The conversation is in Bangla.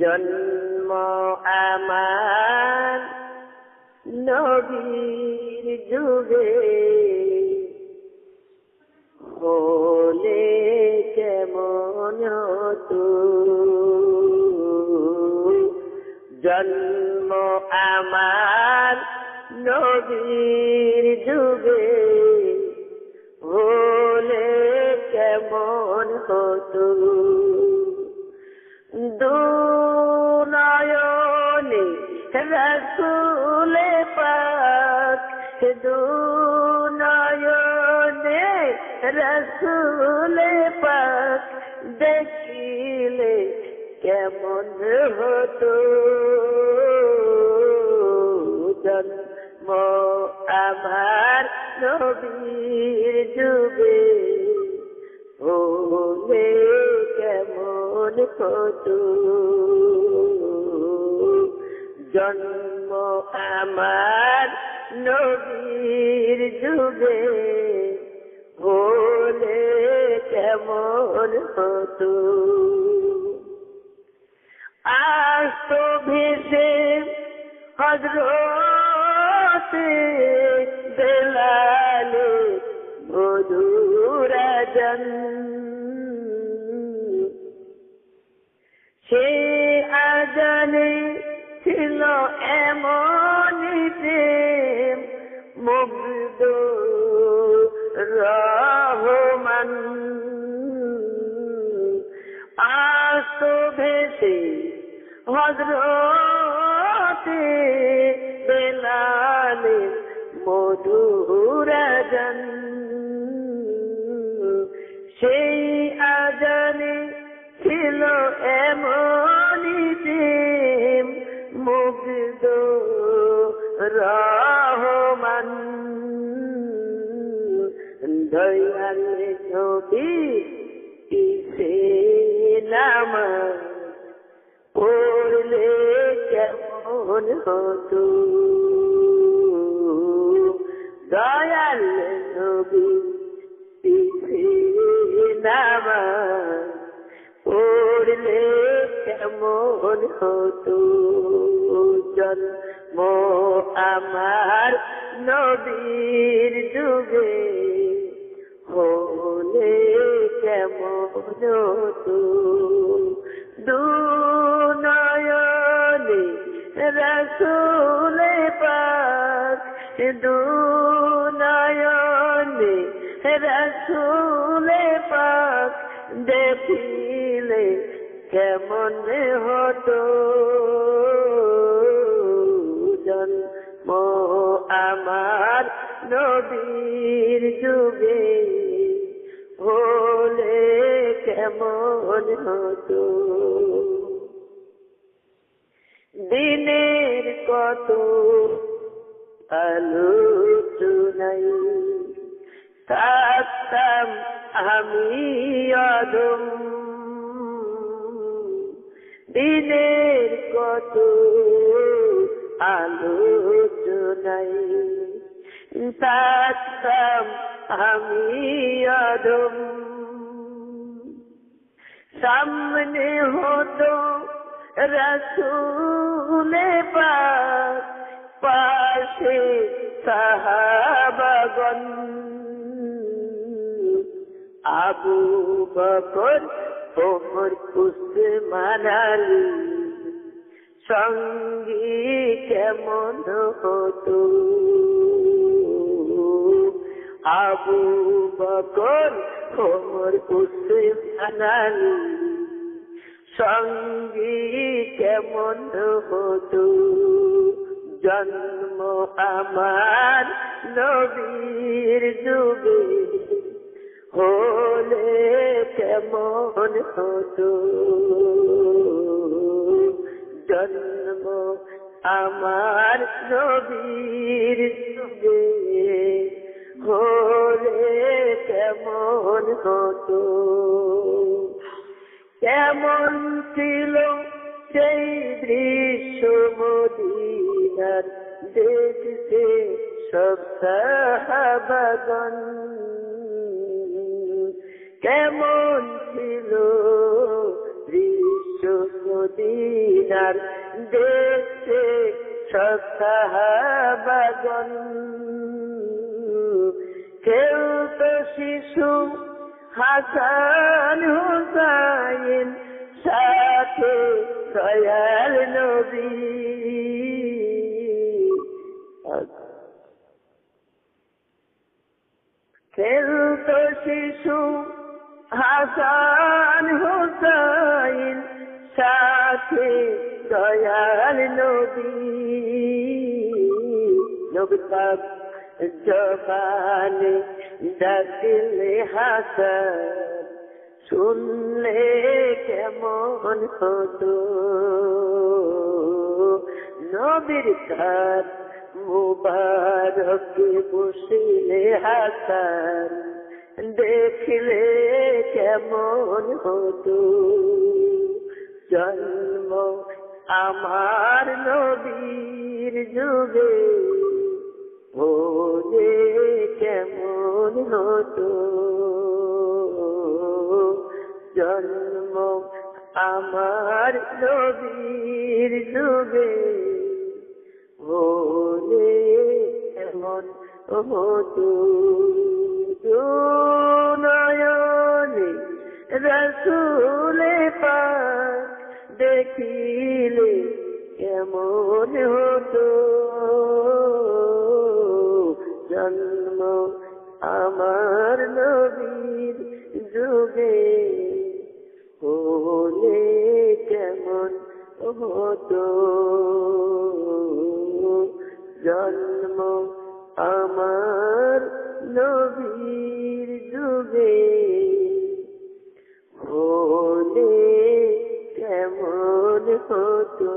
জন্ম আমার নবীর যুগে হলে কেমন হতো। জন্ম আমার নবীর যুগে হলে কেমন হতো। দুনয়নে রাসূলে পাক, দুনয়নে রাসূলে পাক দেখিলে কেমন হতো। জন্ম আমার নবীর যুগে হলে কেমন হতো। জন্ম আমার নবীর যুগে হলে কেমন হতো। আজ তো ভেসে হযরতে বেলালে মধুর আযান, সে আযানে ছিল এমন প্রেম মুগ্ধ রহমান। আজ তো ভেসে হযরতে বেলালে মধুর আযান, সেই আযানে ছিল এমনই প্রেম মুগ্ধ রহমান। দয়াল নবী পিছে নামাজ পড়লে কেমন হতো। দয়াল নবী পিছে নামাজ পড়লে কেমন হতো। জন্ম আমার নবীর যুগে হলে কেমন হতো। দুনয়নে রাসূলে পাক, দুনয়নে রাসূলে পাক দেখিলে কেমন হতো। জন্ম আমার নবীর যুগে হলে কেমন হতো। দিনের কত আলোচনায় থাকতাম আমি অদম, দিনের কত আলোচনায় থাকতাম আমি অদম। সামনে হতো রাসূলে পাক, পাশে সাহাবাগণ, আবু বকর ওমর উসমান আলী সঙ্গী কেমন হতো। আবু বকর ওমর উসমান আলী সঙ্গী কেমন হতো। জন্ম আমার নবীর যুগে হলে কেমন হতো। জন্ম আমার নবীর যুগে হলে কেমন হতো। কেমন ছিল সেই দৃশ্য মদিনার দেখতে সব সাহাবাগণ, কেমন ছিল দৃশ্য মদিনার দেখছে সব সাহাবাগণ। কেউ তো শিশু হাসান হুসাইন, সাথে দয়াল নবী। কেউ তো শিশু হাসান হুসাইন, সাথে দয়াল নবী। নবী পাক জবানে ডাকলে হাসান, শুনলে কেমন হতো। নবীর কাজ মুবারকে বসিলে হাসান, দেখলে কেমন হতো। জন্ম আমার নবীর যুগে, হলে কেমন হতো। জন্ম আমার নবীর যুগে, হলে কেমন হতো। নয়নে রসুলে পাক দেখিলে কেমন হতো। জন্ম আমার নবীর যুগে, হলে কেমন হতো। জন্ম আমার নবীর যুগে, হলে কেমন হতো।